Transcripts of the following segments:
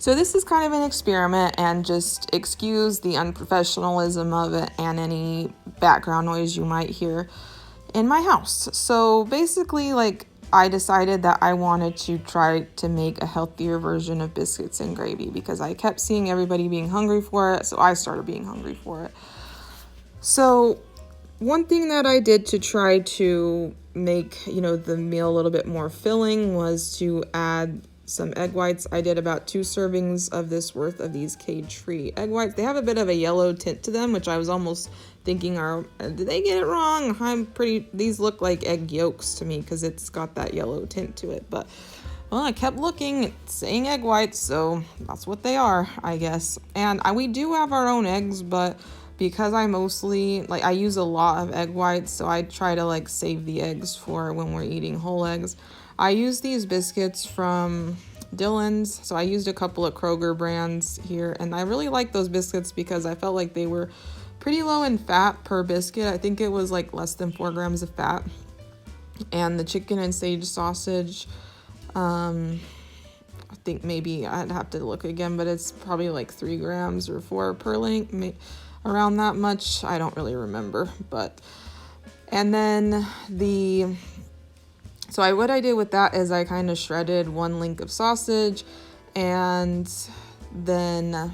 So this is kind of an experiment, and just excuse the unprofessionalism of it and any background noise you might hear in my house. So basically, I decided that I wanted to try to make a healthier version of biscuits and gravy because I kept seeing everybody being hungry for it, so I started being hungry for it. So one thing that I did to try to make, the meal a little bit more filling was to add some egg whites. I did about 2 servings of this worth of these cage-free egg whites. They have a bit of a yellow tint to them, which I was almost thinking, did they get it wrong? These look like egg yolks to me because it's got that yellow tint to it. But, well, I kept looking, saying egg whites, so that's what they are, I guess. And we do have our own eggs, but because I mostly, I use a lot of egg whites, so I try to, save the eggs for when we're eating whole eggs. I use these biscuits from Dillon's, so I used a couple of Kroger brands here, and I really like those biscuits because I felt like they were pretty low in fat per biscuit. I think it was less than 4 grams of fat. And the chicken and sage sausage, I think maybe I'd have to look again, but it's probably 3 grams or 4 per link, around that much. I don't really remember, and then what I did with that is I kind of shredded 1 link of sausage and then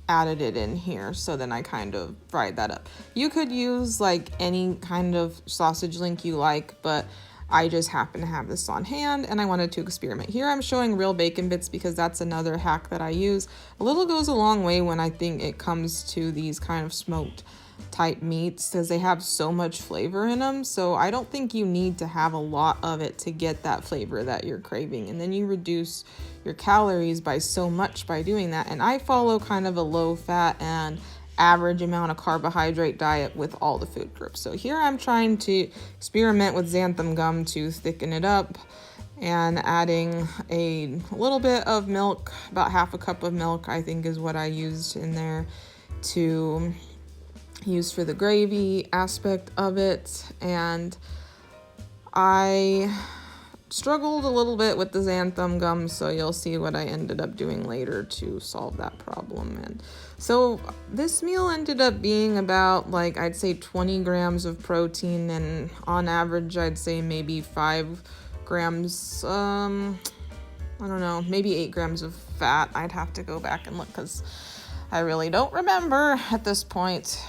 added it in here. So then I kind of fried that up. You could use any kind of sausage link you like, but I just happen to have this on hand and I wanted to experiment. Here I'm showing real bacon bits because that's another hack that I use. A little goes a long way when I think it comes to these kind of smoked type meats because they have so much flavor in them. So I don't think you need to have a lot of it to get that flavor that you're craving. And then you reduce your calories by so much by doing that. And I follow kind of a low fat and average amount of carbohydrate diet with all the food groups. So here I'm trying to experiment with xanthan gum to thicken it up and adding a little bit of milk, about half a cup of milk I think is what I used in there to use for the gravy aspect of it. And I struggled a little bit with the xanthan gum, so you'll see what I ended up doing later to solve that problem. And so this meal ended up being about I'd say 20 grams of protein, and on average I'd say maybe 5 grams, I don't know, maybe 8 grams of fat. I'd have to go back and look because I really don't remember at this point.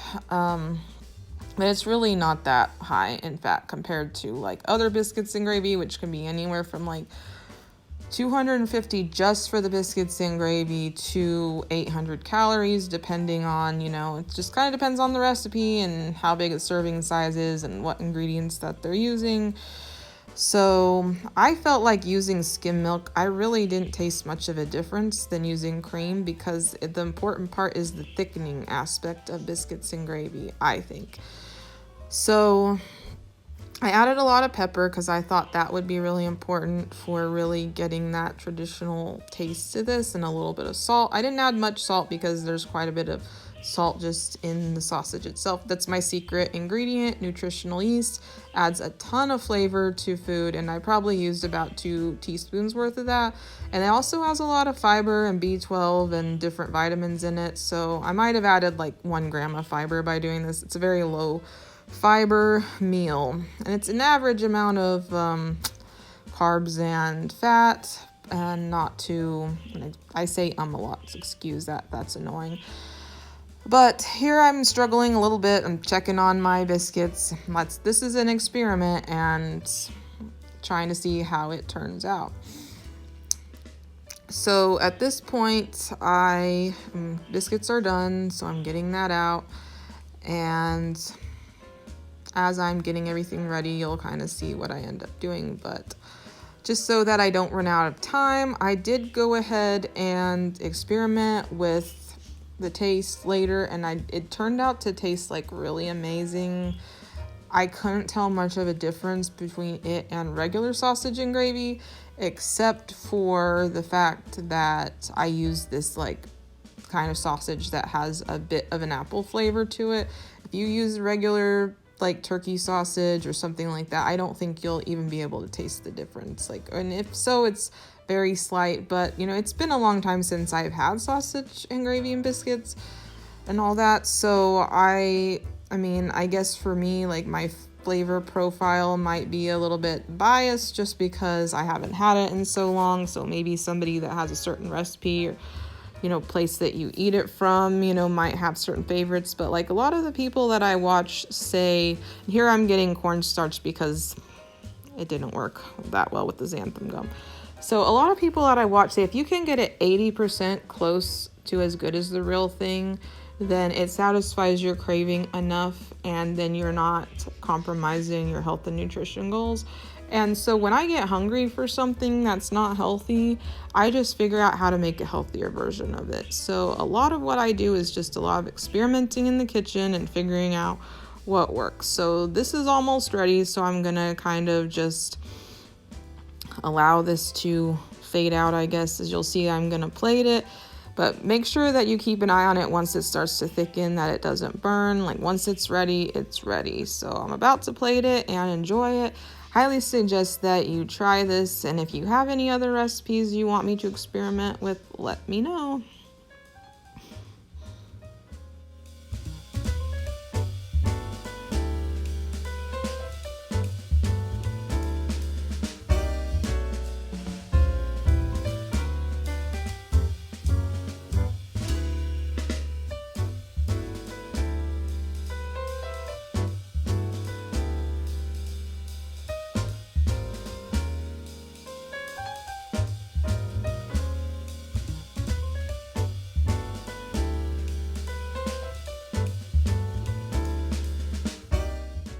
But it's really not that high in fat compared to other biscuits and gravy, which can be anywhere from 250 just for the biscuits and gravy to 800 calories, depending on, it just kind of depends on the recipe and how big the serving size is and what ingredients that they're using. So I felt like using skim milk, I really didn't taste much of a difference than using cream because the important part is the thickening aspect of biscuits and gravy, I think. So I added a lot of pepper because I thought that would be really important for really getting that traditional taste to this, and a little bit of salt. I didn't add much salt because there's quite a bit of salt just in the sausage itself. That's my secret ingredient. Nutritional yeast adds a ton of flavor to food, and I probably used about 2 teaspoons worth of that. And it also has a lot of fiber and B12 and different vitamins in it, so I might have added 1 gram of fiber by doing this. It's a very low fiber meal, and it's an average amount of carbs and fat, and not too, I say a lot, so excuse that, that's annoying. But here I'm struggling a little bit. I'm checking on my biscuits. This is an experiment and trying to see how it turns out. So at this point, biscuits are done, so I'm getting that out. And as I'm getting everything ready, you'll kind of see what I end up doing. But just so that I don't run out of time, I did go ahead and experiment with the taste later, and it turned out to taste really amazing. I couldn't tell much of a difference between it and regular sausage and gravy, except for the fact that I used this kind of sausage that has a bit of an apple flavor to it. If you use regular like turkey sausage or something like that, I don't think you'll even be able to taste the difference. Like, and if so, it's very slight. But you know, it's been a long time since I've had sausage and gravy and biscuits and all that. So I mean, I guess for me, like my flavor profile might be a little bit biased just because I haven't had it in so long. So maybe somebody that has a certain recipe or, you know, place that you eat it from, you know, might have certain favorites. But like a lot of the people that I watch say, here I'm getting cornstarch because it didn't work that well with the xanthan gum. So a lot of people that I watch say if you can get it 80% close to as good as the real thing, then it satisfies your craving enough, and then you're not compromising your health and nutrition goals. And so when I get hungry for something that's not healthy, I just figure out how to make a healthier version of it. So a lot of what I do is just a lot of experimenting in the kitchen and figuring out what works. So this is almost ready, so I'm gonna kind of just allow this to fade out, I guess. As you'll see, I'm gonna plate it. But make sure that you keep an eye on it once it starts to thicken, that it doesn't burn. Like once it's ready, it's ready. So I'm about to plate it and enjoy it. Highly suggest that you try this. And if you have any other recipes you want me to experiment with, let me know.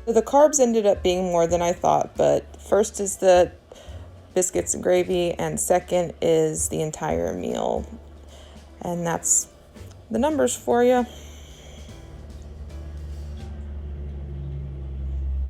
So the carbs ended up being more than I thought, but first is the biscuits and gravy, and second is the entire meal. And that's the numbers for you.